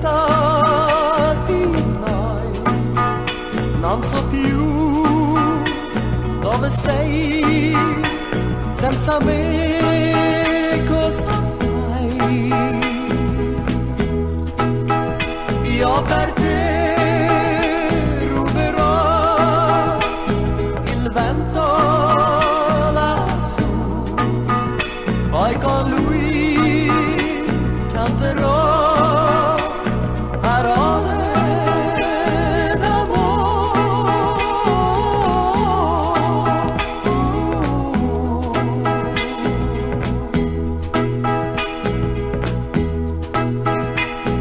resta di noi. Non so più dove sei, senza me cosa fai? Io per te ruberò il vento lassù, poi con lui canterò parole d'amore.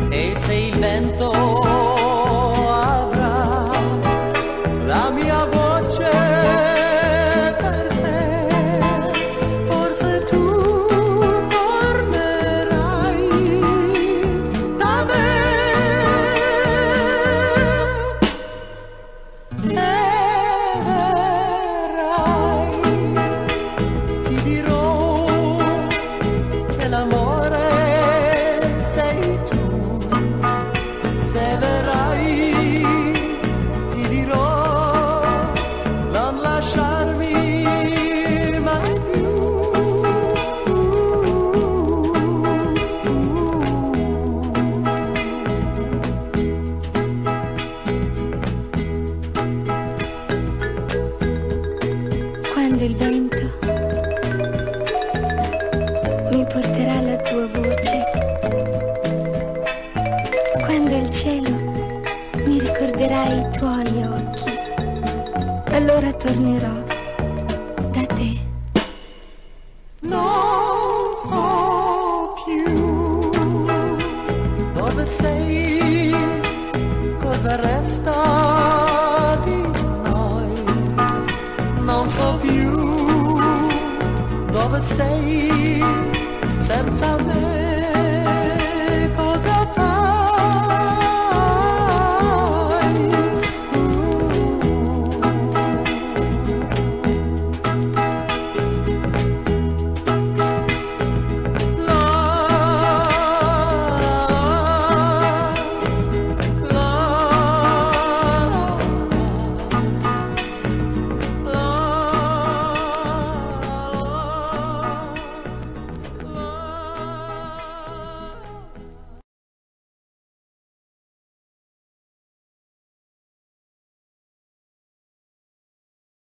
E se il vento avrà la mia voce per te, forse tu tornerai da me. Se verrai, ti dirò che l'amore sei tu. Se verrai, ti dirò non lasciarmi mai più. Quando il vento mi porterà la tua voce, quando il cielo mi ricorderà i tuoi occhi, allora tornerò da te. Non so più dove sei, cosa resta di noi. Non so più dove sei,